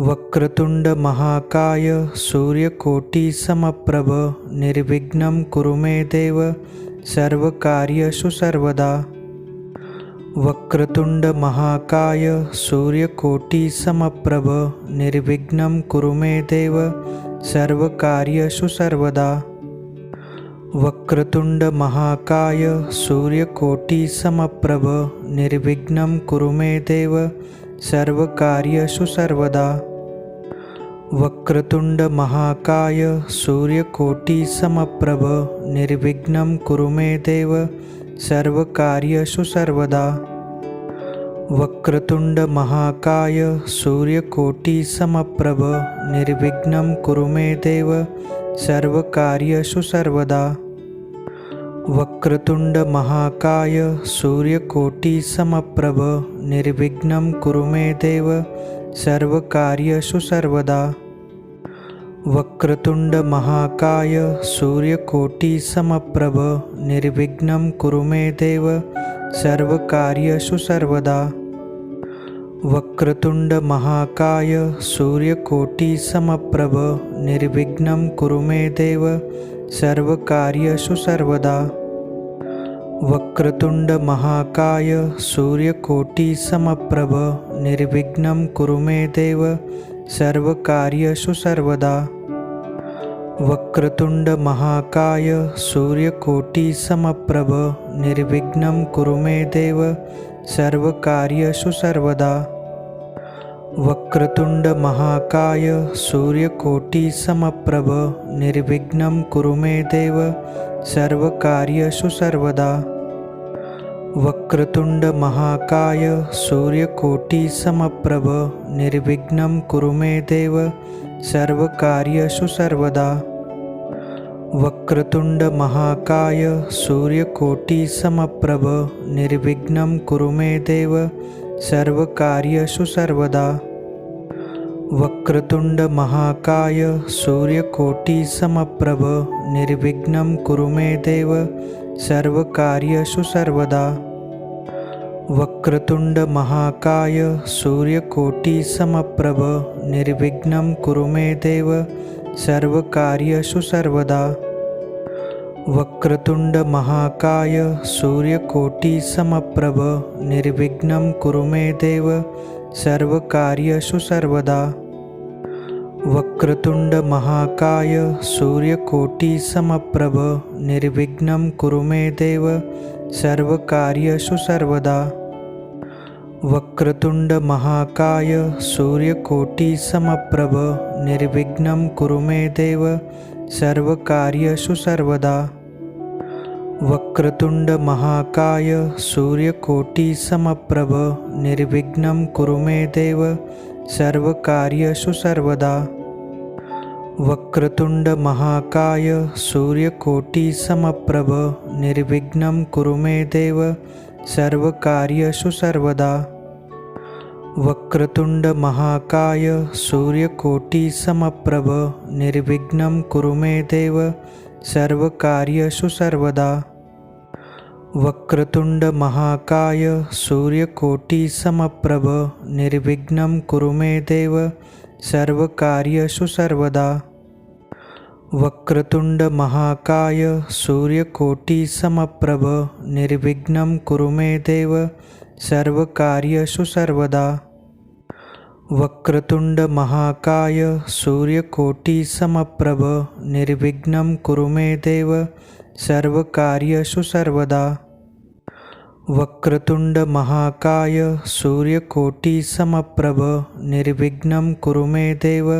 वक्रतुंड महाकाय सूर्यकोटि समप्रभ निर्विघ्नं कुरु मे देव सर्वकार्येषु सर्वदा। वक्रतुंड महाकाय सूर्यकोटि समप्रभ निर्विघ्नं कुरु मे देव सर्वकार्येषु सर्वदा। वक्रतुंड महाकाय सूर्यकोटि समप्रभ निर्विघ्नं कुरु मे देव सर्वकार्येषु सर्वदा। वक्रतुंड महाकाय सूर्यकोटि समप्रभ निर्विघ्नं कुरु मे देव सर्वकार्येषु सर्वदा। वक्रतुंड महाकाय सूर्यकोटि समप्रभ निर्विघ्नं कुरु मे देव सर्वकार्येषु सर्वदा। वक्रतुंड महाकाय सूर्यकोटि समप्रभ निर्विघ्नं कुरु मे देव सर्वकार्येषु सर्वदा। वक्रतुंड महाकाय सूर्यकोटि समप्रभ निर्विघ्नं कुरु मे देव सर्वकार्येषु सर्वदा। वक्रतुंड महाकाय सूर्यकोटि समप्रभ निर्विघ्नं कुरु मे देव सर्वकार्येषु सर्वदा। वक्रतुंड महाकाय सूर्यकोटि समप्रभ निर्विघ्नं कुरु मे देव सर्वकार्येषु सर्वदा। वक्रतुंड महाकाय सूर्यकोटि समप्रभ निर्विघ्नं कुरु मे देव सर्वकार्येषु सर्वदा। वक्रतुंड महाकाय सूर्यकोटि समप्रभ निर्विघ्नं कुरु मे देव सर्वकार्येषु सर्वदा। वक्रतुंड महाकाय सूर्यकोटि समप्रभ निर्विघ्नं कुरु मे देव सर्वकार्येषु सर्वदा। वक्रतुंड महाकाय सूर्यकोटि समप्रभ निर्विघ्नं कुरु मे देव सर्वकार्येषु सर्वदा। वक्रतुंड महाकाय सूर्यकोटि समप्रभ निर्विघ्नं कुरु मे देव सर्वकार्येषु सर्वदा। वक्रतुंड महाकाय सूर्यकोटि समप्रभ निर्विघ्नं कुरु मे देव सर्वकार्येषु सर्वदा। वक्रतुंड महाकाय सूर्यकोटि समप्रभ निर्विघ्नं कुरु मे देव सर्वकार्येषु सर्वदा। वक्रतुंड महाकाय सूर्यकोटि समप्रभ निर्विघ्नं कुरु मे देव सर्वकार्येषु सर्वदा। वक्रतुंड महाकाय सूर्यकोटि समप्रभ निर्विघ्नं कुरु मे देव सर्वकार्येषु सर्वदा। वक्रतुंड महाकाय सूर्यकोटि समप्रभ निर्विघ्नं कुरु मे देव सर्वकार्येषु सर्वदा। वक्रतुंड महाकाय सूर्यकोटि समप्रभ निर्विघ्नं कुरु मे देव सर्वकार्येषु सर्वदा। वक्रतुंड महाकाय सूर्यकोटि समप्रभ निर्विघ्नं कुरु मे देव सर्वकार्येषु सर्वदा। वक्रतुंड महाकाय सूर्यकोटि समप्रभ निर्विघ्नं कुरु मे देव सर्वकार्येषु सर्वदा। वक्रतुंड महाकाय सूर्यकोटि समप्रभ निर्विघ्नं कुरु मे देव सर्वकार्येषु सर्वदा। वक्रतुंड महाकाय सूर्यकोटि समप्रभ निर्विघ्नं कुरु मे देव सर्वकार्येषु सर्वदा। वक्रतुंड महाकाय सूर्यकोटि समप्रभ निर्विघ्नं कुरु मे देव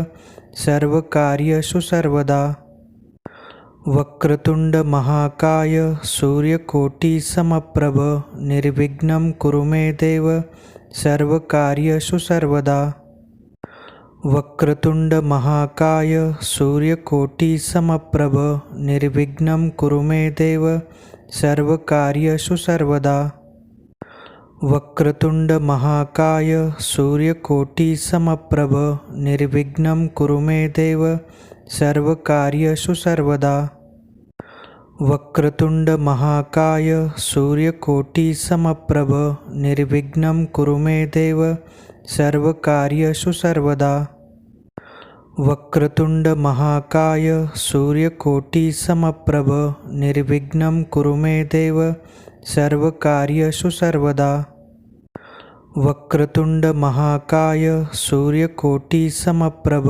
सर्वकार्येषु सर्वदा। वक्रतुंड महाकाय सूर्यकोटि समप्रभ निर्विघ्नं कुरु मे देव सर्वकार्येषु सर्वदा। वक्रतुंड महाकाय सूर्यकोटि समप्रभ निर्विघ्नं कुरु मे देव सर्वकार्येषु सर्वदा। वक्रतुंड महाकाय सूर्यकोटि समप्रभ निर्विघ्नं कुरु मे देव सर्वकार्येषु सर्वदा। वक्रतुंड महाकाय सूर्यकोटि समप्रभ निर्विघ्नं कुरु मे देव सर्वकार्येषु सर्वदा। वक्रतुंड महाकाय सूर्यकोटि समप्रभ निर्विघ्नं कुरु मे देव सर्वकार्येषु सर्वदा। वक्रतुंड महाकाय सूर्यकोटि समप्रभ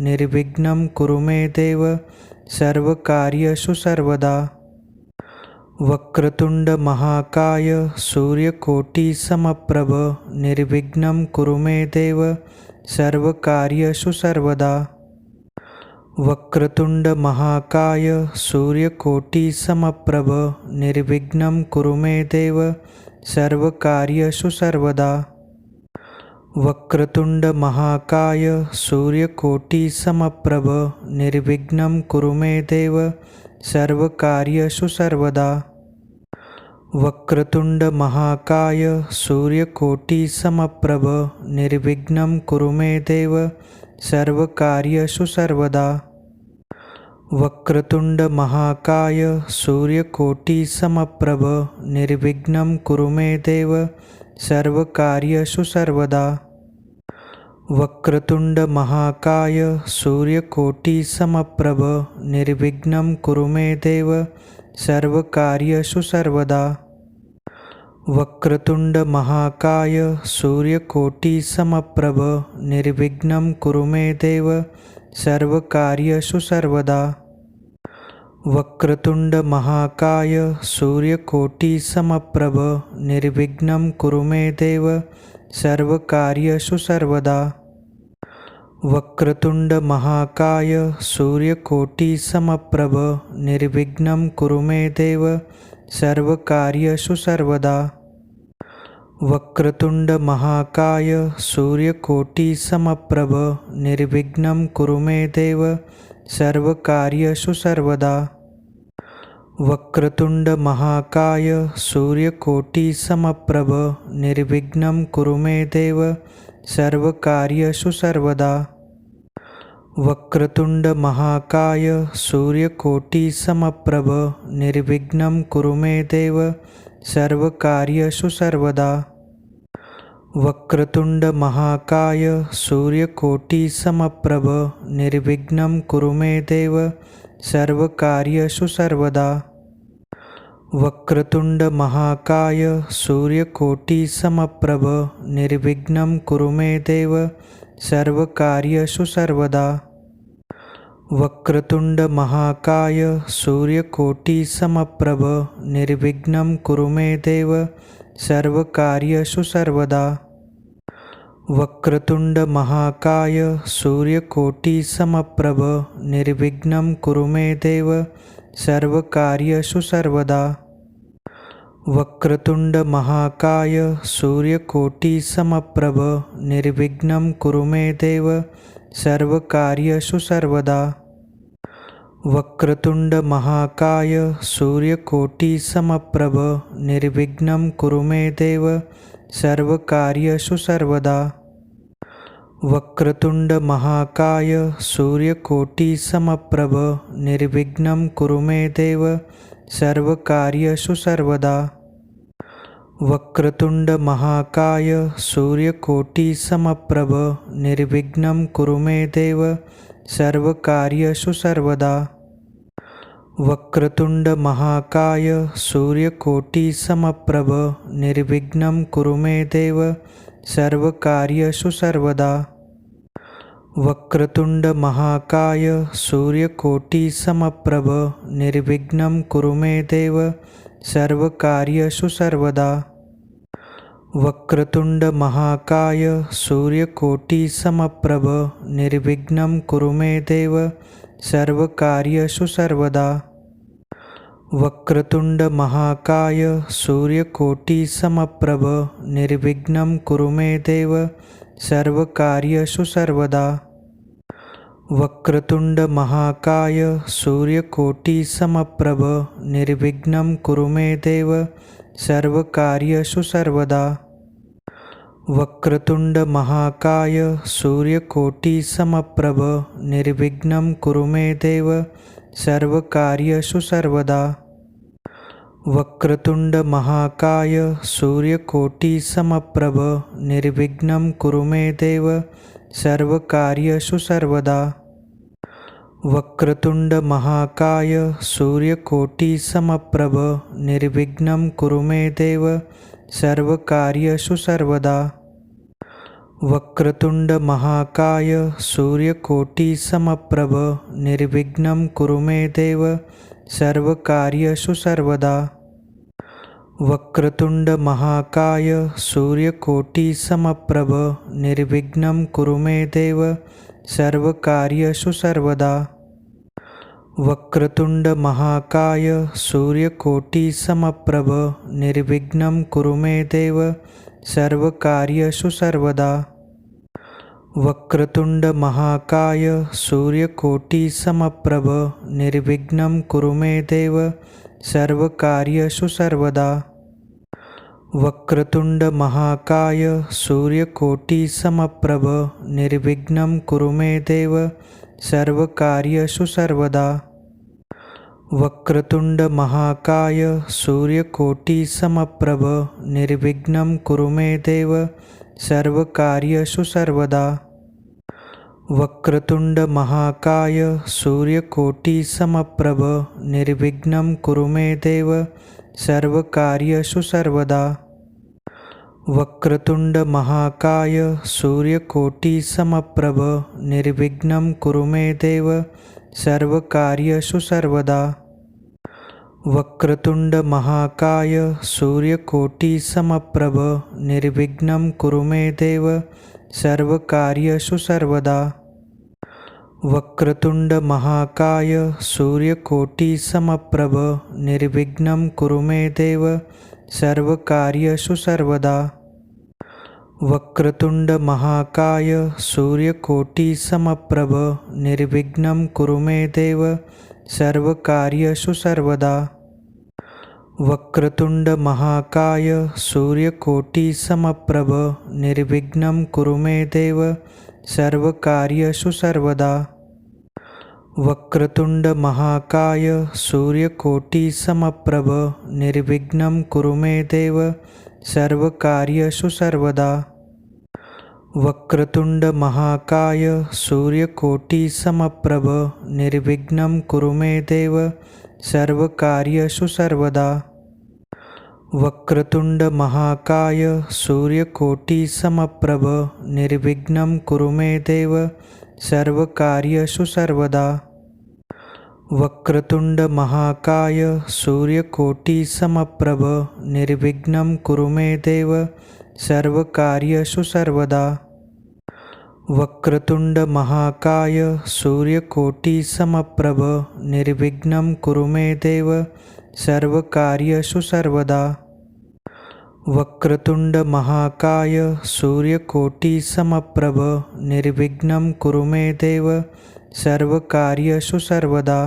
निर्विघ्नं कुरु मे देव सर्वकार्येषु सर्वदा। वक्रतुंड महाकाय सूर्यकोटि समप्रभ निर्विघ्नं कुरु मे देव सर्वकार्येषु सर्वदा। वक्रतुंड महाकाय सूर्यकोटि समप्रभ निर्विघ्नं कुरु मे देव सर्वकार्येषु सर्वदा। वक्रतुंड महाकाय सूर्यकोटि समप्रभ निर्विघ्नं कुरु मे देव सर्वकार्येषु सर्वदा। वक्रतुंड महाकाय सूर्यकोटि समप्रभ निर्विघ्नं कुरु मे देव सर्वकार्येषु सर्वदा। वक्रतुंड महाकाय सूर्यकोटि समप्रभ निर्विघ्नं कुरु मे देव सर्वकार्येषु सर्वदा। वक्रतुंड महाकाय सूर्यकोटि समप्रभ निर्विघ्नं कुरु मे देव सर्वकार्येषु सर्वदा। वक्रतुंड महाकाय सूर्यकोटि समप्रभ निर्विघ्नं कुरु मे देव सर्वकार्येषु सर्वदा। वक्रतुंड महाकाय सूर्यकोटि समप्रभ निर्विघ्नं कुरु मे देव सर्वकार्येषु सर्वदा। वक्रतुंड महाकाय सूर्यकोटि समप्रभ निर्विघ्नं कुरु मे देव सर्वकार्येषु सर्वदा। वक्रतुंड महाकाय सूर्यकोटि समप्रभ निर्विघ्नं कुरु मे देव सर्वकार्येषु सर्वदा। वक्रतुंड महाकाय सूर्यकोटि समप्रभ निर्विघ्नं कुरु मे देव सर्वकार्येषु सर्वदा। वक्रतुंड महाकाय सूर्यकोटि समप्रभ निर्विघ्नं कुरु मे देव सर्वकार्येषु सर्वदा। वक्रतुंड महाकाय सूर्यकोटि समप्रभ निर्विघ्नं कुरु मे देव सर्वकार्येषु सर्वदा। वक्रतुंड महाकाय सूर्यकोटि समप्रभ निर्विघ्नं कुरु मे देव सर्वकार्येषु सर्वदा। वक्रतुंड महाकाय सूर्यकोटि समप्रभ निर्विघ्नं कुरु मे देव सर्वकार्येषु सर्वदा। वक्रतुंड महाकाय सूर्यकोटि समप्रभ निर्विघ्नं कुरु मे देव सर्वकार्येषु सर्वदा। वक्रतुंड महाकाय सूर्यकोटि समप्रभ निर्विघ्नं कुरु मे देव सर्वकार्येषु सर्वदा। वक्रतुंड महाकाय सूर्यकोटि समप्रभ निर्विघ्नं कुरु मे देव सर्वकार्येषु सर्वदा। वक्रतुंड महाकाय सूर्यकोटि समप्रभ निर्विघ्नं कुरु मे देव सर्वकार्येषु सर्वदा। वक्रतुंड महाकाय सूर्यकोटि समप्रभ निर्विघ्नं कुरु मे देव सर्वकार्येषु सर्वदा। वक्रतुंड महाकाय सूर्यकोटि समप्रभ निर्विघ्नं कुरु मे देव सर्वकार्येषु सर्वदा। वक्रतुंड महाकाय सूर्यकोटि समप्रभ निर्विघ्नं कुरु मे देव सर्वकार्येषु सर्वदा। वक्रतुंड महाकाय सूर्यकोटि समप्रभ निर्विघ्नं कुरु मे देव सर्वकार्येषु सर्वदा। वक्रतुंड महाकाय सूर्यकोटि समप्रभ निर्विघ्नं कुरु मे देव सर्वकार्येषु सर्वदा। वक्रतुंड महाकाय सूर्यकोटि समप्रभ निर्विघ्नं कुरु मे देव सर्वकार्येषु सर्वदा। वक्रतुंड महाकाय सूर्यकोटि समप्रभ निर्विघ्नं कुरु मे देव सर्वकार्येषु सर्वदा। वक्रतुंड महाकाय सूर्यकोटि समप्रभ निर्विघ्नं कुरु मे देव सर्वकार्येषु सर्वदा। वक्रतुंड महाकाय सूर्यकोटि समप्रभ निर्विघ्नं कुरु मे देव सर्वकार्येषु सर्वदा। वक्रतुंड महाकाय सूर्यकोटि समप्रभ निर्विघ्नं कुरु मे देव सर्वकार्येषु सर्वदा। वक्रतुंड महाकाय सूर्यकोटि समप्रभ निर्विघ्नं कुरु मे देव सर्वकार्येषु सर्वदा। वक्रतुंड महाकाय सूर्यकोटि समप्रभ निर्विघ्नं कुरु मे देव सर्वकार्येषु सर्वदा। वक्रतुंड महाकाय सूर्यकोटि समप्रभ निर्विघ्नं कुरु मे देव सर्वकार्येषु सर्वदा। वक्रतुंड महाकाय सूर्यकोटि समप्रभ निर्विघ्नं कुरु मे देव सर्वकार्येषु सर्वदा। वक्रतुंड महाकाय सूर्यकोटि समप्रभ निर्विघ्नं कुरु मे देव सर्वकार्येषु सर्वदा। वक्रतुंड महाकाय सूर्यकोटि समप्रभ निर्विघ्नं कुरु मे देव सर्वकार्येषु सर्वदा। वक्रतुंड महाकाय सूर्यकोटि समप्रभ निर्विघ्नं कुरु मे देव सर्वकार्येषु सर्वदा। वक्रतुंड महाकाय सूर्यकोटि समप्रभ निर्विघ्नं कुरु मे देव सर्वकार्येषु सर्वदा। वक्रतुंड महाकाय सूर्यकोटि समप्रभ निर्विघ्नं कुरु मे देव सर्वकार्येषु सर्वदा। वक्रतुंड महाकाय सूर्यकोटि समप्रभ निर्विघ्नं कुरु मे देव सर्वकार्येषु सर्वदा। वक्रतुंड महाकाय सूर्यकोटि समप्रभ निर्विघ्नं कुरु मे देव सर्वकार्येषु सर्वदा। वक्रतुंड महाकाय सूर्यकोटि समप्रभ निर्विघ्नं कुरु मे देव सर्वकार्येषु सर्वदा। वक्रतुंड महाकाय सूर्यकोटि समप्रभ निर्विघ्नं कुरु मे देव सर्वकार्येषु सर्वदा। वक्रतुंड महाकाय सूर्यकोटि समप्रभ निर्विघ्नं कुरु मे देव सर्वकार्येषु सर्वदा। वक्रतुंड महाकाय सूर्यकोटि समप्रभ निर्विघ्नं कुरु मे देव सर्वकार्येषु सर्वदा। वक्रतुंड महाकाय सूर्यकोटि समप्रभ निर्विघ्नं कुरु मे देव सर्वकार्येषु सर्वदा। वक्रतुंड महाकाय सूर्यकोटि समप्रभ निर्विघ्नं कुरु मे देव सर्वकार्येषु सर्वदा।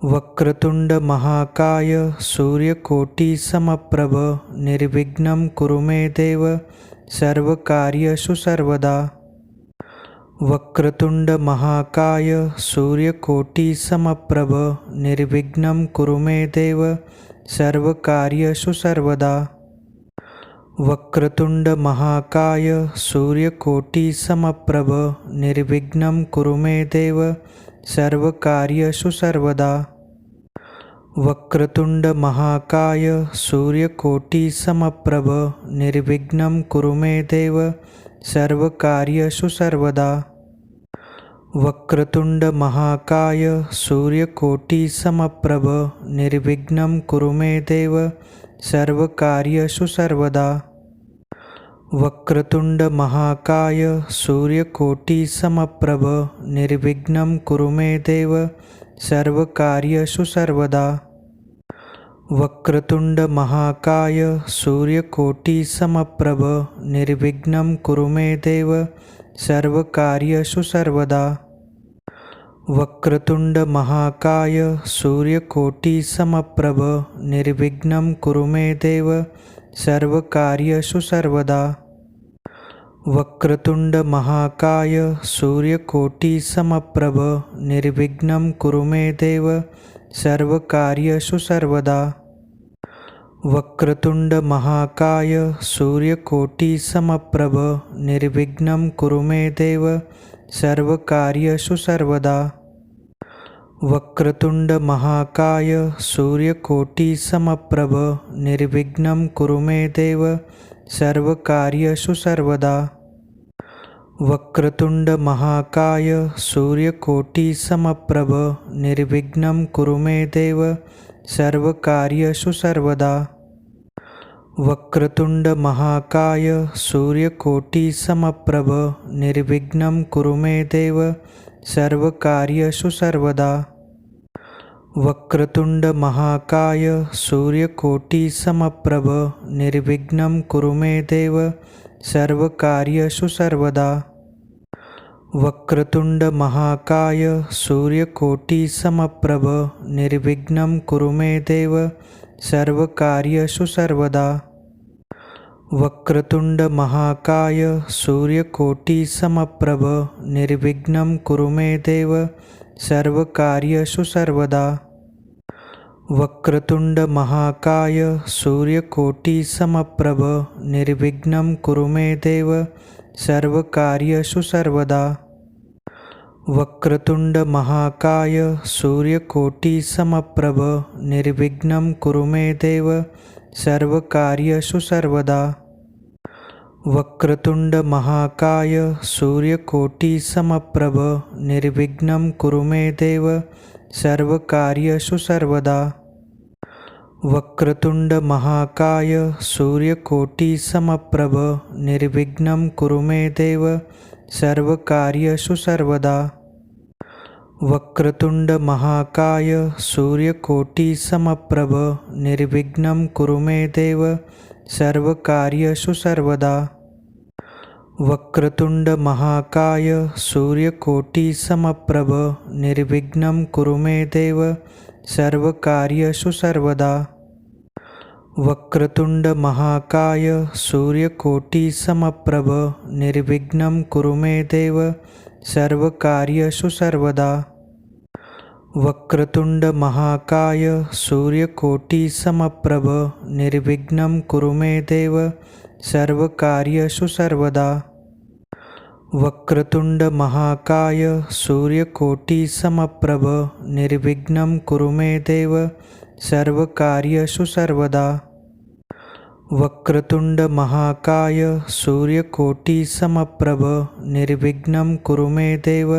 वक्रतुंड महाकाय सूर्यकोटि समप्रभ निर्विघ्नं कुरु मे देव सर्वकार्येषु सर्वदा। वक्रतुंड महाकाय सूर्यकोटि समप्रभ निर्विघ्नं कुरु मे देव सर्वकार्येषु सर्वदा। वक्रतुंड महाकाय सूर्यकोटि समप्रभ निर्विघ्नं कुरु मे देव सर्वकार्येषु सर्वदा। वक्रतुंड महाकाय सूर्यकोटि समप्रभ निर्विघ्नं कुरु मे देव सर्वकार्येषु सर्वदा। वक्रतुंड महाकाय सूर्यकोटि समप्रभ निर्विघ्नं कुरु मे देव सर्वकार्येषु सर्वदा। वक्रतुंड महाकाय सूर्यकोटि समप्रभ निर्विघ्नं कुरु मे देव सर्वकार्येषु सर्वदा। वक्रतुंड महाकाय सूर्यकोटि समप्रभ निर्विघ्नं कुरु मे देव सर्वकार्येषु सर्वदा। वक्रतुंड महाकाय सूर्यकोटि समप्रभ निर्विघ्नं कुरु मे देव सर्वकार्येषु सर्वदा। वक्रतुंड महाकाय सूर्यकोटि समप्रभ निर्विघ्नं कुरु मे देव सर्वकार्येषु सर्वदा। वक्रतुंड महाकाय सूर्यकोटि समप्रभ निर्विघ्नं कुरु मे देव सर्वकार्येषु सर्वदा। वक्रतुंड महाकाय सूर्यकोटि समप्रभ निर्विघ्नं कुरु मे देव सर्वकार्येषु सर्वदा। वक्रतुंड महाकाय सूर्यकोटि समप्रभ निर्विघ्नं कुरु मे देव सर्वकार्येषु सर्वदा। वक्रतुंड महाकाय सूर्यकोटि समप्रभ निर्विघ्नं कुरु मे देव सर्वकार्येषु सर्वदा। वक्रतुंड महाकाय सूर्यकोटि समप्रभ निर्विघ्नं कुरु मे देव सर्वकार्येषु सर्वदा। वक्रतुंड महाकाय सूर्यकोटि समप्रभ निर्विघ्नं कुरु मे देव सर्वकार्येषु सर्वदा। वक्रतुंड महाकाय सूर्यकोटि समप्रभ निर्विघ्नं कुरु मे देव सर्वकार्येषु सर्वदा। वक्रतुंड महाकाय सूर्यकोटि समप्रभ निर्विघ्नं कुरु मे देव सर्वकार्येषु सर्वदा। वक्रतुंड महाकाय सूर्यकोटि समप्रभ निर्विघ्नं कुरु मे देव सर्वकार्येषु सर्वदा। वक्रतुंड महाकाय सूर्यकोटि समप्रभ निर्विघ्नं कुरु मे देव सर्वकार्येषु सर्वदा। वक्रतुंड महाकाय सूर्यकोटि समप्रभ निर्विघ्नं कुरु मे देव सर्वकार्येषु सर्वदा। वक्रतुंड महाकाय सूर्यकोटि समप्रभ निर्विघ्नं कुरु मे देव सर्वकार्येषु सर्वदा। वक्रतुंड महाकाय सूर्यकोटि समप्रभ निर्विघ्नं कुरु मे देव सर्वकार्येषु सर्वदा। वक्रतुंड महाकाय सूर्यकोटि समप्रभ निर्विघ्नं कुरु मे देव सर्वकार्येषु सर्वदा। वक्रतुंड महाकाय सूर्यकोटि समप्रभ निर्विघ्नं कुरु मे देव सर्वकार्येषु सर्वदा। वक्रतुंड महाकाय सूर्यकोटि समप्रभ निर्विघ्नं कुरु मे देव सर्वकार्येषु सर्वदा। वक्रतुंड महाकाय सूर्यकोटि समप्रभ निर्विघ्नं कुरु मे देव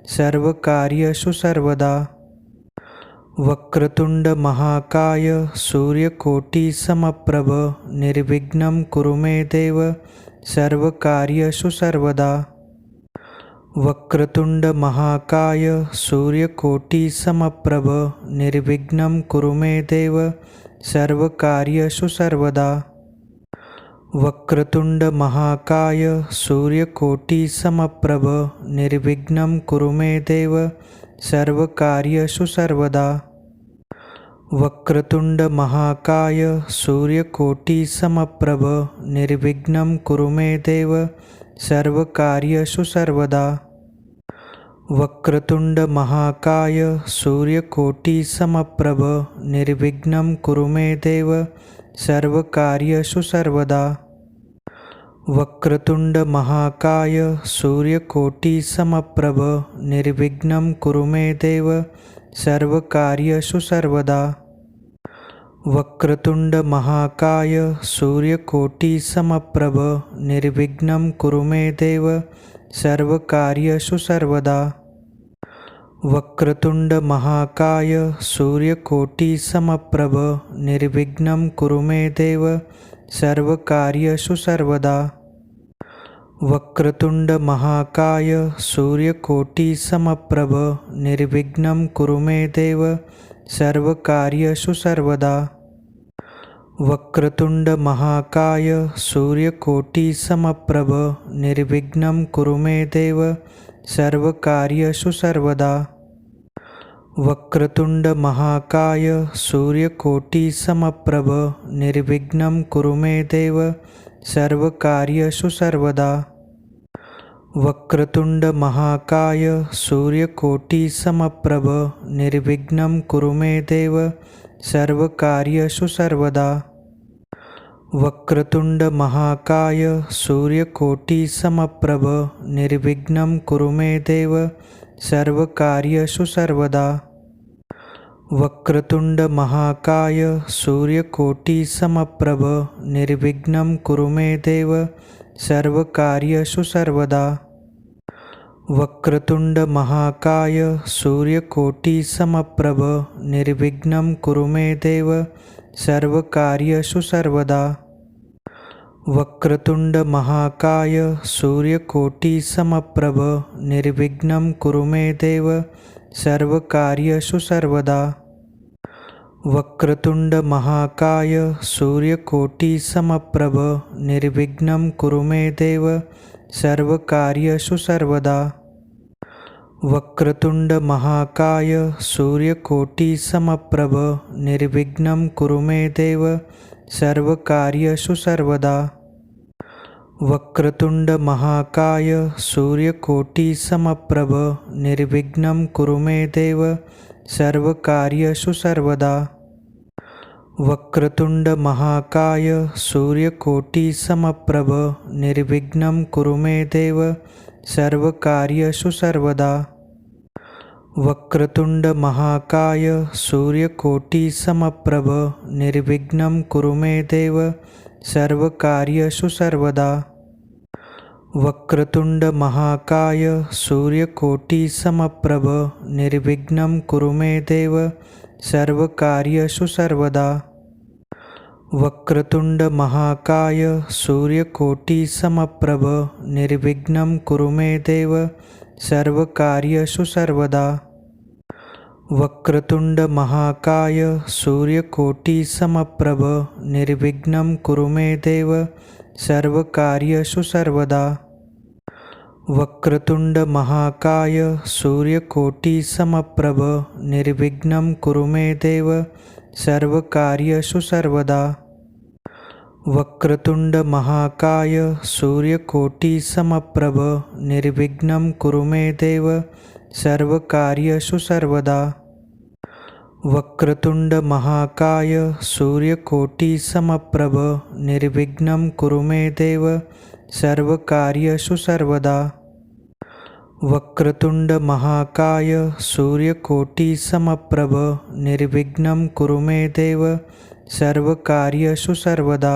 सर्वकार्येषु सर्वदा। वक्रतुंड महाकाय सूर्यकोटि समप्रभ निर्विघ्नं कुरु मे देव सर्वकार्येषु सर्वदा। वक्रतुंड महाकाय सूर्यकोटि समप्रभ निर्विघ्नं कुरु मे देव सर्वकार्येषु सर्वदा। वक्रतुंड महाकाय सूर्यकोटि समप्रभ निर्विघ्नं कुरु मे देव सर्वकार्येषु सर्वदा। वक्रतुंड महाकाय सूर्यकोटि समप्रभ निर्विघ्नं कुरु मे देव सर्वकार्येषु सर्वदा। वक्रतुंड महाकाय सूर्यकोटि समप्रभ निर्विघ्नं कुरु मे देव सर्वकार्येषु सर्वदा। वक्रतुंड महाकाय सूर्यकोटि समप्रभ निर्विघ्नं कुरु मे देव सर्वकार्येषु सर्वदा। वक्रतुंड महाकाय सूर्यकोटि समप्रभ निर्विघ्नं कुरु मे देव सर्वकार्येषु सर्वदा। वक्रतुंड महाकाय सूर्यकोटि समप्रभ निर्विघ्नं कुरु मे देव सर्वकार्येषु सर्वदा। वक्रतुंड महाकाय सूर्यकोटि समप्रभ निर्विघ्नं कुरु मे देव सर्वकार्येषु सर्वदा। वक्रतुंड महाकाय सूर्यकोटि समप्रभ निर्विघ्नं कुरु मे देव सर्वकार्येषु सर्वदा। वक्रतुंड महाकाय सूर्यकोटि समप्रभ निर्विघ्नं कुरु मे देव सर्वकार्येषु सर्वदा। वक्रतुंड महाकाय सूर्यकोटि समप्रभ निर्विघ्नं कुरु मे देव सर्वकार्येषु सर्वदा। वक्रतुंड महाकाय सूर्यकोटि समप्रभ निर्विघ्नं कुरु मे देव सर्वकार्येषु सर्वदा। वक्रतुंड महाकाय सूर्यकोटि समप्रभ निर्विघ्नं कुरु मे देव सर्वकार्येषु सर्वदा। वक्रतुंड महाकाय सूर्यकोटि समप्रभ निर्विघ्नं कुरु मे देव सर्वकार्येषु सर्वदा। वक्रतुंड महाकाय सूर्यकोटि समप्रभ निर्विघ्नं कुरु मे देव सर्वकार्येषु सर्वदा। वक्रतुंड महाकाय सूर्यकोटि समप्रभ निर्विघ्नं कुरु मे देव सर्वकार्येषु सर्वदा। वक्रतुंड महाकाय सूर्यकोटि समप्रभ निर्विघ्नं कुरु मे देव सर्वकार्येषु सर्वदा। वक्रतुंड महाकाय सूर्यकोटि समप्रभ निर्विघ्नं कुरु मे देव सर्वकार्येषु सर्वदा। वक्रतुंड महाकाय सूर्यकोटि समप्रभ निर्विघ्नं कुरु मे देव सर्वकार्येषु सर्वदा। वक्रतुंड महाकाय सूर्यकोटि समप्रभ निर्विघ्नं कुरु मे देव सर्वकार्येषु सर्वदा। वक्रतुंड महाकाय सूर्यकोटि समप्रभ निर्विघ्नं कुरु मे देव सर्वकार्येषु सर्वदा। वक्रतुंड महाकाय सूर्यकोटि समप्रभ निर्विघ्नं कुरु मे देव सर्वकार्येषु सर्वदा। वक्रतुंड महाकाय सूर्यकोटि समप्रभ निर्विघ्नं कुरु मे देव सर्वकार्येषु सर्वदा। वक्रतुंड महाकाय सूर्यकोटि समप्रभ निर्विघ्नं कुरु मे देव सर्वकार्येषु सर्वदा। वक्रतुंड महाकाय सूर्यकोटि समप्रभ निर्विघ्नं कुरु मे देव सर्वकार्येषु सर्वदा। वक्रतुंड महाकाय सूर्यकोटि समप्रभ निर्विघ्नं कुरु मे देव सर्वकार्येषु सर्वदा। वक्रतुंड महाकाय सूर्यकोटि समप्रभ निर्विघ्नं कुरु मे देव सर्वकार्येषु सर्वदा।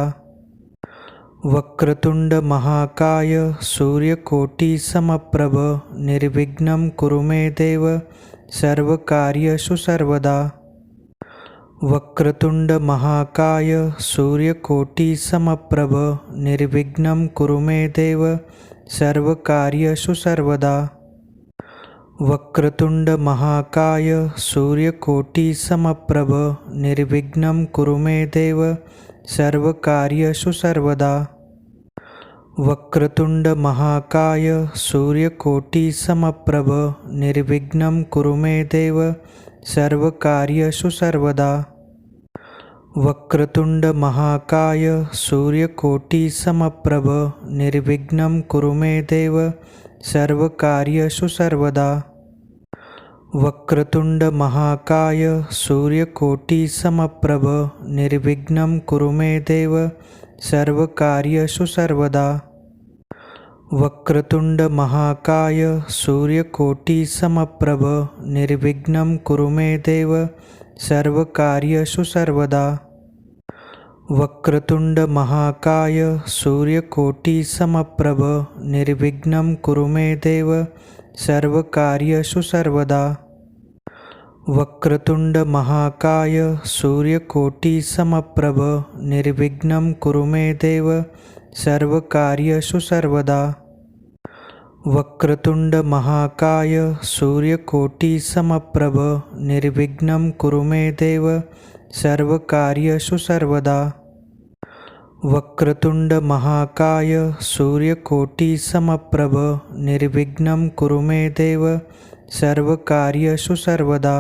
वक्रतुंड महाकाय सूर्यकोटि समप्रभ निर्विघ्नं कुरु मे देव सर्वकार्येषु सर्वदा। वक्रतुंड महाकाय सूर्यकोटि समप्रभ निर्विघ्नं कुरु मे देव सर्वकार्येषु सर्वदा। वक्रतुंड महाकाय सूर्यकोटि समप्रभ निर्विघ्नं कुरु मे देव सर्वकार्येषु सर्वदा। वक्रतुंड महाकाय सूर्यकोटि समप्रभ निर्विघ्नं कुरु मे देव सर्वकार्येषु सर्वदा। वक्रतुंड महाकाय सूर्यकोटि समप्रभ निर्विघ्नं कुरु मे देव सर्वकार्येषु सर्वदा। वक्रतुंड महाकाय सूर्यकोटि समप्रभ निर्विघ्नं कुरु मे देव सर्वकार्येषु सर्वदा। वक्रतुंड महाकाय सूर्यकोटि समप्रभ निर्विघ्नं कुरु मे देव सर्वकार्येषु सर्वदा। वक्रतुंड महाकाय सूर्यकोटि समप्रभ निर्विघ्नं कुरु मे देव सर्वकार्येषु सर्वदा। वक्रतुंड महाकाय सूर्यकोटि समप्रभ निर्विघ्नं कुरु मे देव सर्वकार्येषु सर्वदा। वक्रतुंड महाकाय सूर्यकोटि समप्रभ निर्विघ्नं कुरु मे देव सर्वकार्येषु सर्वदा। वक्रतुंड महाकाय सूर्यकोटि समप्रभ निर्विघ्नं कुरु मे देव सर्वकार्येषु सर्वदा।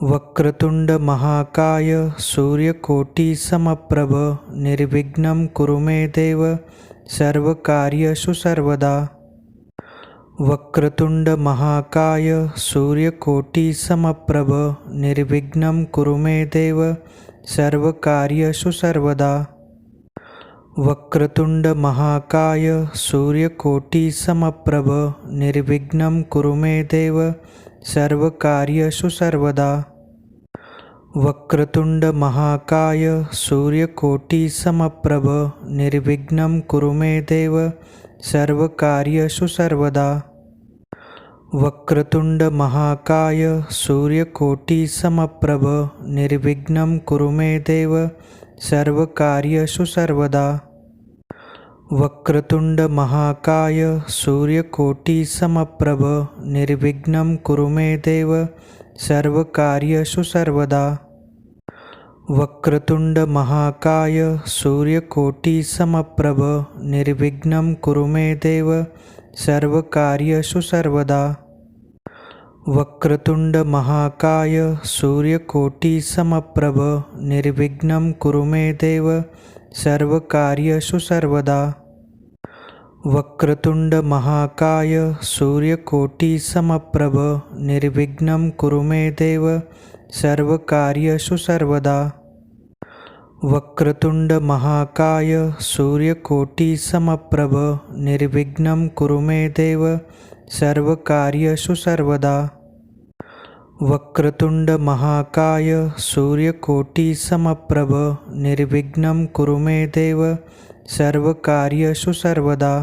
वक्रतुंड महाकाय सूर्यकोटि समप्रभ निर्विघ्नं कुरु मे देव सर्वकार्येषु सर्वदा। वक्रतुंड महाकाय सूर्यकोटि समप्रभ निर्विघ्नं कुरु मे देव सर्वकार्येषु सर्वदा। वक्रतुंड महाकाय सूर्यकोटि समप्रभ निर्विघ्नं कुरु मे देव सर्वकार्येषु सर्वदा। वक्रतुंड महाकाय सूर्यकोटि समप्रभ निर्विघ्नं कुरु मे देव सर्वकार्येषु सर्वदा। वक्रतुंड महाकाय सूर्यकोटि समप्रभ निर्विघ्नं कुरु मे देव सर्वकार्येषु सर्वदा। वक्रतुंड महाकाय सूर्यकोटि समप्रभ निर्विघ्नं कुरु मे देव सर्वकार्येषु सर्वदा। वक्रतुंड महाकाय सूर्यकोटि समप्रभ निर्विघ्नं कुरु मे देव सर्वकार्येषु सर्वदा। वक्रतुंड महाकाय सूर्यकोटि समप्रभ निर्विघ्नं कुरु मे देव सर्वकार्येषु सर्वदा। वक्रतुंड महाकाय सूर्यकोटि समप्रभ निर्विघ्नं कुरु मे देव सर्वकार्येषु सर्वदा। वक्रतुंड महाकाय सूर्यकोटि समप्रभ निर्विघ्नं कुरु मे देव सर्वकार्येषु सर्वदा। वक्रतुंड महाकाय सूर्यकोटि समप्रभ निर्विघ्नं कुरु मे देव सर्वकार्येषु सर्वदा।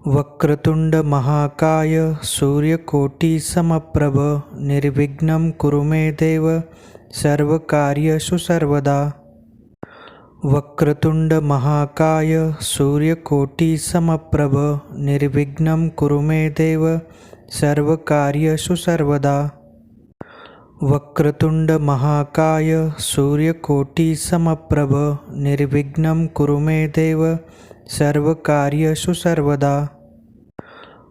वक्रतुंड महाकाय सूर्यकोटि समप्रभ निर्विघ्नं कुरु मे देव सर्वकार्येषु सर्वदा। वक्रतुंड महाकाय सूर्यकोटि समप्रभ निर्विघ्नं कुरु मे देव सर्वकार्येषु सर्वदा। वक्रतुंड महाकाय सूर्यकोटि समप्रभ निर्विघ्नं कुरु मे देव सर्वकार्येषु सर्वदा।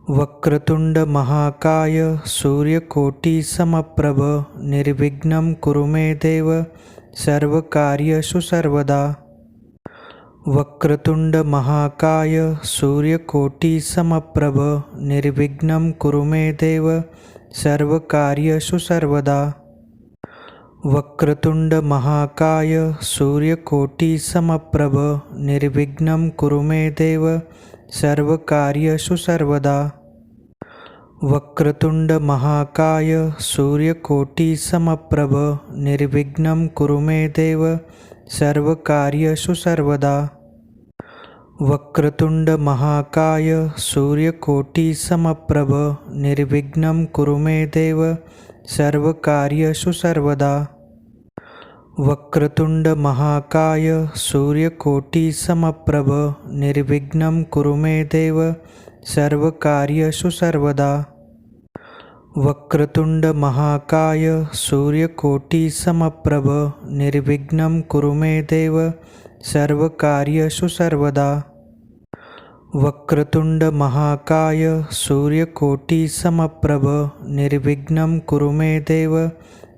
वक्रतुंड महाकाय सूर्यकोटि समप्रभ निर्विघ्नं कुरु मे देव सर्वकार्येषु सर्वदा। वक्रतुंड महाकाय सूर्यकोटि समप्रभ निर्विघ्नं कुरु मे देव सर्वकार्येषु सर्वदा। वक्रतुंड महाकाय सूर्यकोटि समप्रभ निर्विघ्नं कुरु मे देव सर्वकार्येषु सर्वदा। वक्रतुंड महाकाय सूर्यकोटि समप्रभ निर्विघ्नं कुरु मे देव सर्वकार्येषु सर्वदा। वक्रतुंड महाकाय सूर्यकोटि समप्रभ निर्विघ्नं कुरु मे देव सर्वकार्येषु सर्वदा। वक्रतुंड महाकाय सूर्यकोटि समप्रभ निर्विघ्नं कुरु मे देव सर्वकार्येषु सर्वदा। वक्रतुंड महाकाय सूर्यकोटि समप्रभ निर्विघ्नं कुरु मे देव सर्वकार्येषु सर्वदा। वक्रतुंड महाकाय सूर्यकोटि समप्रभ निर्विघ्नं कुरु मे देव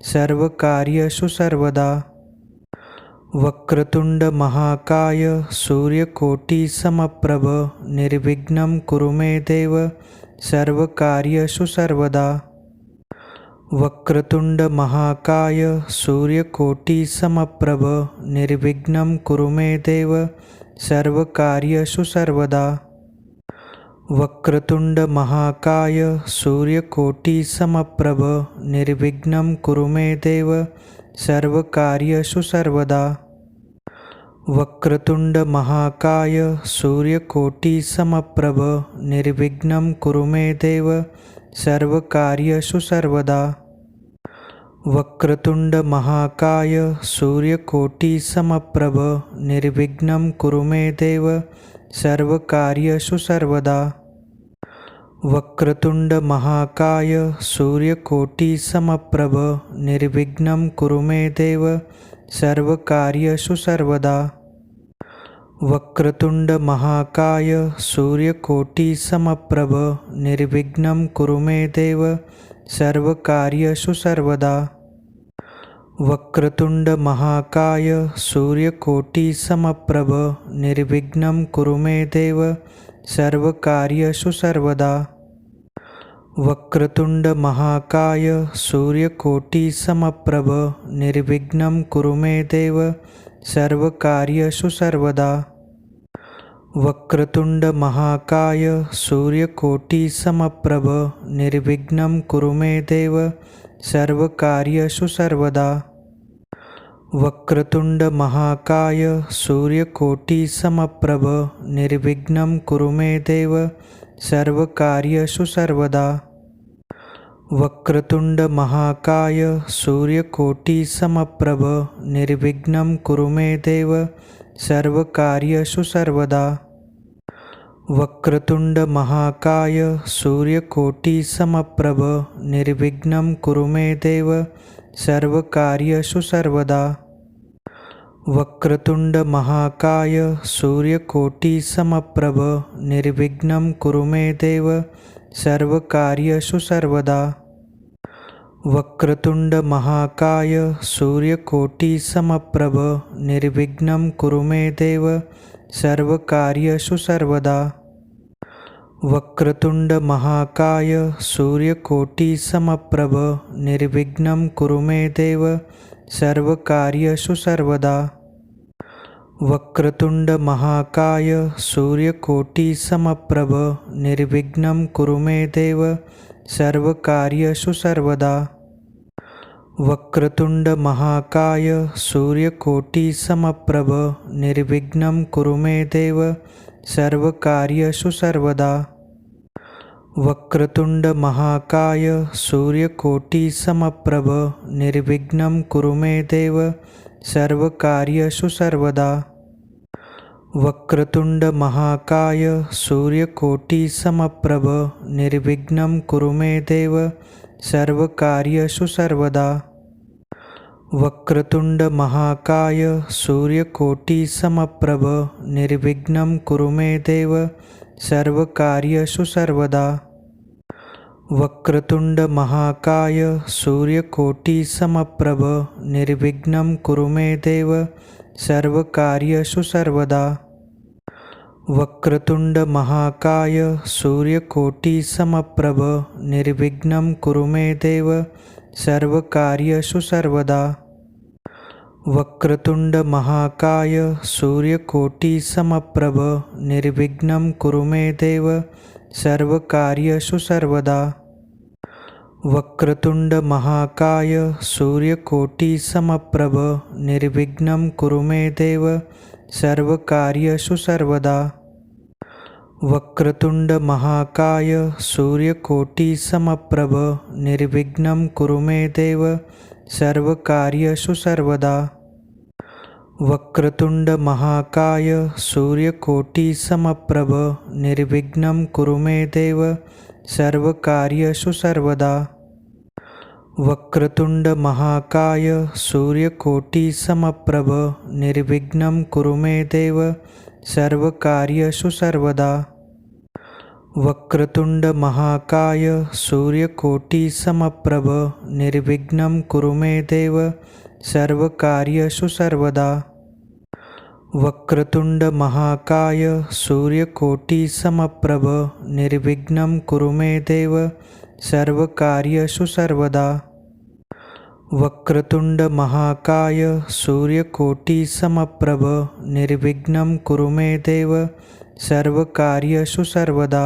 सर्वकार्येषु सर्वदा। वक्रतुंड महाकाय सूर्यकोटि समप्रभ निर्विघ्नं कुरु मे देव सर्वकार्येषु सर्वदा। वक्रतुंड महाकाय सूर्यकोटि समप्रभ निर्विघ्नं कुरु मे देव सर्वकार्येषु सर्वदा। वक्रतुंड महाकाय सूर्यकोटि समप्रभ निर्विघ्नं कुरु मे देव सर्वकार्येषु सर्वदा। वक्रतुंड महाकाय सूर्यकोटि समप्रभ निर्विघ्नं कुरु मे देव सर्वकार्येषु सर्वदा। वक्रतुंड महाकाय सूर्यकोटि समप्रभ निर्विघ्नं कुरु मे देव सर्वकार्येषु सर्वदा। वक्रतुंड महाकाय सूर्यकोटि समप्रभ निर्विघ्नं कुरु मे देव सर्वकार्येषु सर्वदा। वक्रतुंड महाकाय सूर्यकोटि समप्रभ निर्विघ्नं कुरु मे देव सर्वकार्येषु सर्वदा। वक्रतुंड महाकाय सूर्यकोटि समप्रभ निर्विघ्नं कुरु मे देव सर्वकार्येषु सर्वदा। वक्रतुंड महाकाय सूर्यकोटि समप्रभ निर्विघ्नं कुरु मे देव सर्वकार्येषु सर्वदा। वक्रतुंड महाकाय सूर्यकोटि समप्रभ निर्विघ्नं कुरु मे देव सर्वकार्येषु सर्वदा। वक्रतुंड महाकाय सूर्यकोटि समप्रभ निर्विघ्नं कुरु मे देव सर्वकार्येषु सर्वदा। वक्रतुंड महाकाय सूर्यकोटि समप्रभ निर्विघ्नं कुरु मे देव सर्वकार्येषु सर्वदा। वक्रतुंड महाकाय सूर्यकोटि समप्रभ निर्विघ्नं कुरु मे देव सर्वकार्येषु सर्वदा। वक्रतुंड महाकाय सूर्यकोटि समप्रभ निर्विघ्नं कुरु मे देव सर्वकार्येषु सर्वदा। वक्रतुंड महाकाय सूर्यकोटि समप्रभ निर्विघ्नं कुरु मे देव सर्वकार्येषु सर्वदा। वक्रतुंड महाकाय सूर्यकोटि समप्रभ निर्विघ्नं कुरु मे देव सर्वकार्येषु सर्वदा। वक्रतुंड महाकाय सूर्यकोटि समप्रभ निर्विघ्नं कुरु मे देव सर्वकार्येषु सर्वदा। वक्रतुंड महाकाय सूर्यकोटि समप्रभ निर्विघ्नं कुरु मे देव सर्वकार्येषु सर्वदा। वक्रतुंड महाकाय सूर्यकोटि समप्रभ निर्विघ्नं कुरु मे देव सर्वकार्येषु सर्वदा। वक्रतुंड महाकाय सूर्यकोटि समप्रभ निर्विघ्नं कुरु मे देव सर्वकार्येषु सर्वदा। वक्रतुंड महाकाय सूर्यकोटि समप्रभ निर्विघ्नं कुरु मे देव सर्वकार्येषु सर्वदा। वक्रतुंड महाकाय सूर्यकोटि समप्रभ निर्विघ्नं कुरु मे देव सर्वकार्येषु सर्वदा। वक्रतुंड महाकाय सूर्यकोटि समप्रभ निर्विघ्नं कुरु मे देव सर्वकार्येषु सर्वदा। वक्रतुंड महाकाय सूर्यकोटि समप्रभ निर्विघ्नं कुरु मे देव सर्वकार्येषु सर्वदा। वक्रतुंड महाकाय सूर्यकोटि समप्रभ निर्विघ्नं कुरु मे देव सर्वकार्येषु सर्वदा। वक्रतुंड महाकाय सूर्यकोटि समप्रभ निर्विघ्नं कुरु मे देव सर्वकार्येषु सर्वदा। वक्रतुंड महाकाय सूर्यकोटि समप्रभ निर्विघ्नं कुरु मे देव सर्वकार्येषु सर्वदा। वक्रतुंड महाकाय सूर्यकोटि समप्रभ निर्विघ्नं कुरु मे देव सर्वकार्येषु सर्वदा। वक्रतुंड महाकाय सूर्यकोटि समप्रभ निर्विघ्नं कुरु मे देव सर्वकार्येषु सर्वदा। वक्रतुंड महाकाय सूर्यकोटि समप्रभ निर्विघ्नं कुरु मे देव सर्वकार्येषु सर्वदा। वक्रतुंड महाकाय सूर्यकोटि समप्रभ निर्विघ्नं कुरु मे देव सर्वकार्येषु सर्वदा।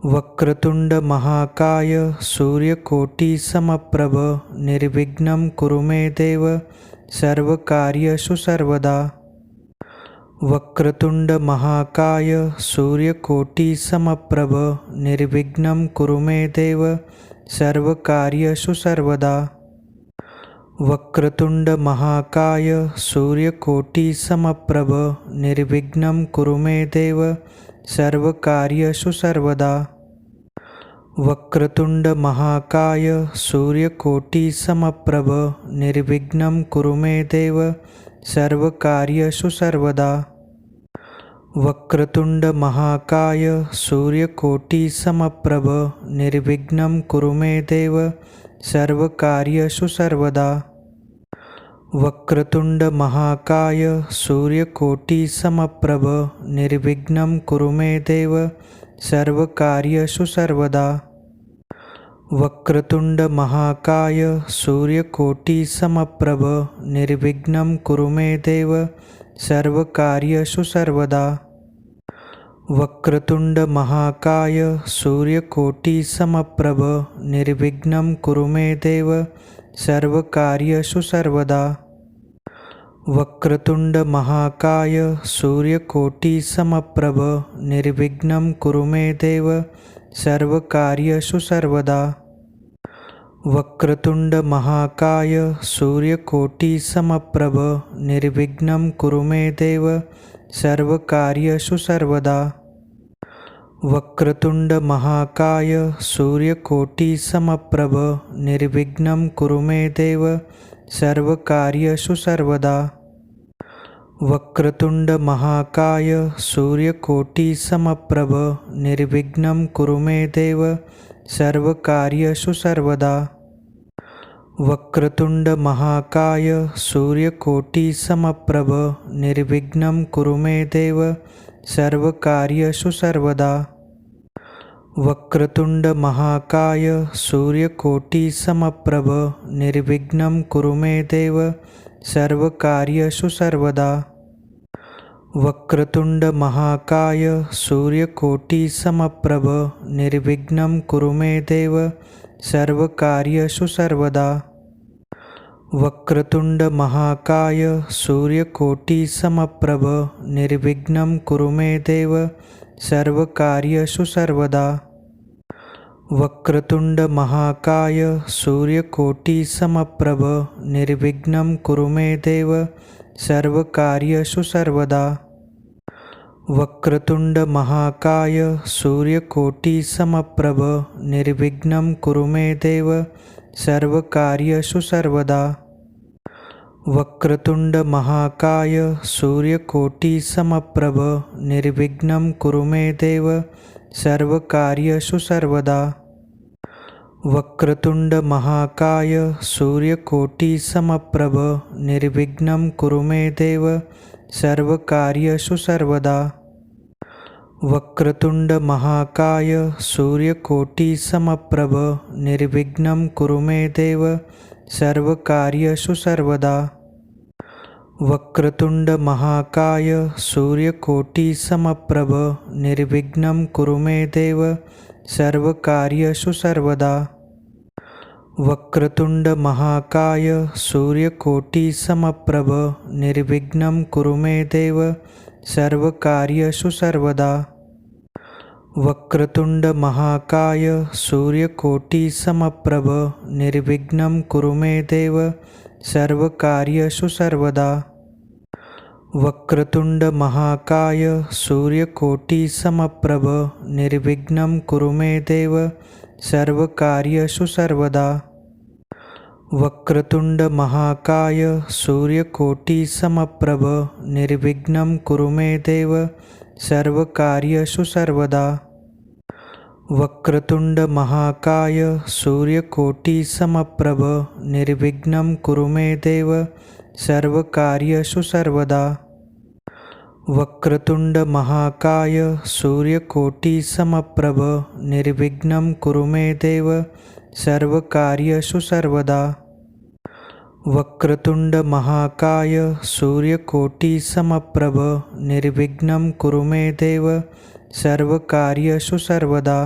वक्रतुंड महाकाय सूर्यकोटि समप्रभ निर्विघ्नं कुरु मे देव सर्वकार्येषु सर्वदा। वक्रतुंड महाकाय सूर्यकोटि समप्रभ निर्विघ्नं कुरु मे देव सर्वकार्येषु सर्वदा। वक्रतुंड महाकाय सूर्यकोटि समप्रभ निर्विघ्नं कुरु मे देव सर्वकार्येषु सर्वदा। वक्रतुंड महाकाय सूर्यकोटि समप्रभ निर्विघ्नं कुरु मे देव सर्वकार्येषु सर्वदा। वक्रतुंड महाकाय सूर्यकोटि समप्रभ निर्विघ्नं कुरु मे देव सर्वकार्येषु सर्वदा। वक्रतुंड महाकाय सूर्यकोटि समप्रभ निर्विघ्नं कुरु मे देव सर्वकार्येषु सर्वदा। वक्रतुंड महाकाय सूर्यकोटि समप्रभ निर्विघ्नं कुरु मे देव सर्वकार्येषु सर्वदा। वक्रतुंड महाकाय सूर्यकोटि समप्रभ निर्विघ्नं कुरु मे देव सर्वकार्येषु सर्वदा। वक्रतुंड महाकाय सूर्यकोटि समप्रभ निर्विघ्नं कुरु मे देव सर्वकार्येषु सर्वदा। वक्रतुंड महाकाय सूर्यकोटि समप्रभ निर्विघ्नं कुरु मे देव सर्वकार्येषु सर्वदा। वक्रतुंड महाकाय सूर्यकोटि समप्रभ निर्विघ्नं कुरु मे देव सर्वकार्येषु सर्वदा। वक्रतुंड महाकाय सूर्यकोटि समप्रभ निर्विघ्नं कुरु मे देव सर्वकार्येषु सर्वदा। वक्रतुंड महाकाय सूर्यकोटि समप्रभ निर्विघ्नं कुरु मे देव सर्वकार्येषु सर्वदा। वक्रतुंड महाकाय सूर्यकोटि समप्रभ निर्विघ्नं कुरु मे देव सर्वकार्येषु सर्वदा। वक्रतुंड महाकाय सूर्यकोटि समप्रभ निर्विघ्नं कुरु मे देव सर्वकार्येषु सर्वदा। वक्रतुंड महाकाय सूर्यकोटि समप्रभ निर्विघ्नं कुरु मे देव सर्वकार्येषु सर्वदा। वक्रतुंड महाकाय सूर्यकोटि समप्रभ निर्विघ्नं कुरु मे देव सर्वकार्येषु सर्वदा। वक्रतुंड महाकाय सूर्यकोटि समप्रभ निर्विघ्नं कुरु मे देव सर्वकार्येषु सर्वदा। वक्रतुंड महाकाय सूर्यकोटि समप्रभ निर्विघ्नं कुरु मे देव सर्वकार्येषु सर्वदा। वक्रतुंड महाकाय सूर्यकोटि समप्रभ निर्विघ्नं कुरु मे देव सर्वकार्येषु सर्वदा। वक्रतुंड महाकाय सूर्यकोटि समप्रभ निर्विघ्नं कुरु मे देव सर्वकार्येषु सर्वदा। वक्रतुंड महाकाय सूर्यकोटि समप्रभ निर्विघ्नं कुरु मे देव सर्वकार्येषु सर्वदा। वक्रतुंड महाकाय सूर्यकोटि समप्रभ निर्विघ्नं कुरु मे देव सर्वकार्येषु सर्वदा। वक्रतुंड महाकाय सूर्यकोटि समप्रभ निर्विघ्नं कुरु मे देव सर्वकार्येषु सर्वदा। वक्रतुंड महाकाय सूर्यकोटि समप्रभ निर्विघ्नं कुरु मे देव सर्वकार्येषु सर्वदा। वक्रतुंड महाकाय सूर्यकोटि समप्रभ निर्विघ्नं कुरु मे देव सर्वकार्येषु सर्वदा। वक्रतुंड महाकाय सूर्यकोटि समप्रभ निर्विघ्नं कुरु मे देव सर्वकार्येषु सर्वदा। वक्रतुंड महाकाय सूर्यकोटि समप्रभ निर्विघ्नं कुरु मे देव सर्वकार्येषु सर्वदा। वक्रतुंड महाकाय सूर्यकोटि समप्रभ निर्विघ्नं कुरु मे देव सर्वकार्येषु सर्वदा।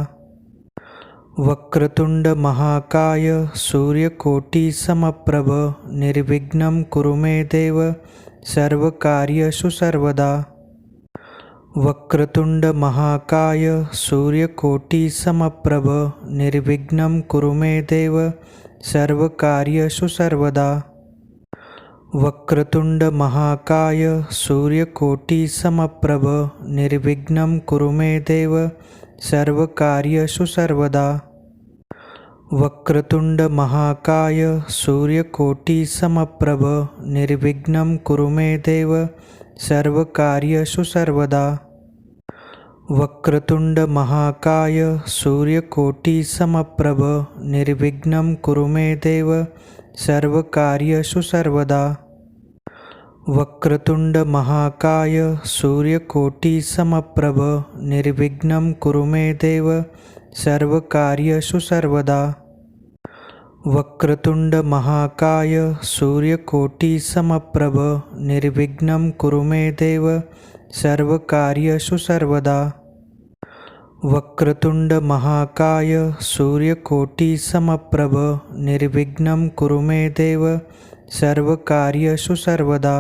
वक्रतुंड महाकाय सूर्यकोटि समप्रभ निर्विघ्नं कुरु मे देव सर्वकार्येषु सर्वदा। वक्रतुंड महाकाय सूर्यकोटि समप्रभ निर्विघ्नं कुरु मे देव सर्वकार्येषु सर्वदा। वक्रतुंड महाकाय सूर्यकोटि समप्रभ निर्विघ्नं कुरु मे देव सर्वकार्येषु सर्वदा। वक्रतुंड महाकाय सूर्यकोटि समप्रभ निर्विघ्नं कुरु मे देव सर्वकार्येषु सर्वदा। वक्रतुंड महाकाय सूर्यकोटि समप्रभ निर्विघ्नं कुरु मे देव सर्वकार्येषु सर्वदा। वक्रतुंड महाकाय सूर्यकोटि समप्रभ निर्विघ्नं कुरु मे देव सर्वकार्येषु सर्वदा। वक्रतुंड महाकाय सूर्यकोटि समप्रभ निर्विघ्नं कुरु मे देव सर्वकार्येषु सर्वदा। वक्रतुंड महाकाय सूर्यकोटि समप्रभ निर्विघ्नं कुरु मे देव सर्वकार्येषु सर्वदा।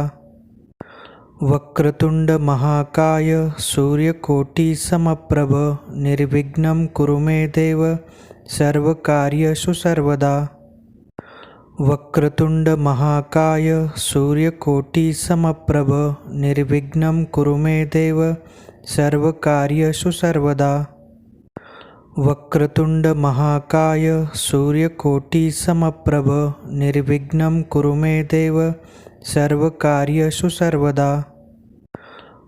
वक्रतुंड महाकाय सूर्यकोटि समप्रभ निर्विघ्नं कुरु मे देव सर्वकार्येषु सर्वदा। वक्रतुंड महाकाय सूर्यकोटि समप्रभ निर्विघ्नं कुरु मे देव सर्वकार्येषु सर्वदा। वक्रतुंड महाकाय सूर्यकोटि समप्रभ निर्विघ्नं कुरु मे देव सर्वकार्येषु सर्वदा।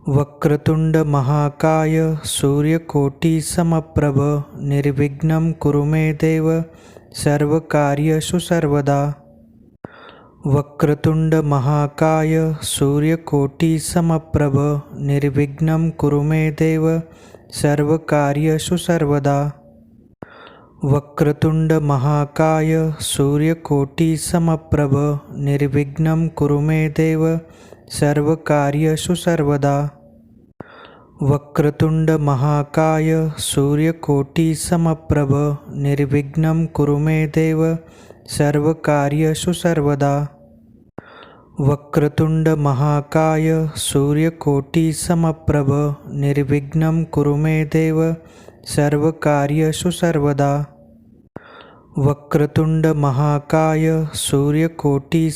वक्रतुंड महाकाय सूर्यकोटि समप्रभ निर्विघ्नं कुरु मे देव सर्वकार्येषु सर्वदा। वक्रतुंड महाकाय सूर्यकोटि समप्रभ निर्विघ्नं कुरु मे देव सर्वकार्येषु सर्वदा। वक्रतुंड महाकाय सूर्यकोटि समप्रभ निर्विघ्नं कुरु मे देव सर्वकार्येषु सर्वदा। वक्रतुंड महाकाय सूर्यकोटि समप्रभ निर्विघ्नं कुरु मे देव सर्वकार्येषु सर्वदा। वक्रतुंड महाकाय सूर्यकोटि समप्रभ निर्विघ्नं कुरु मे देव सर्वकार्येषु सर्वदा। वक्रतुंड महाकाय सूर्यकोटि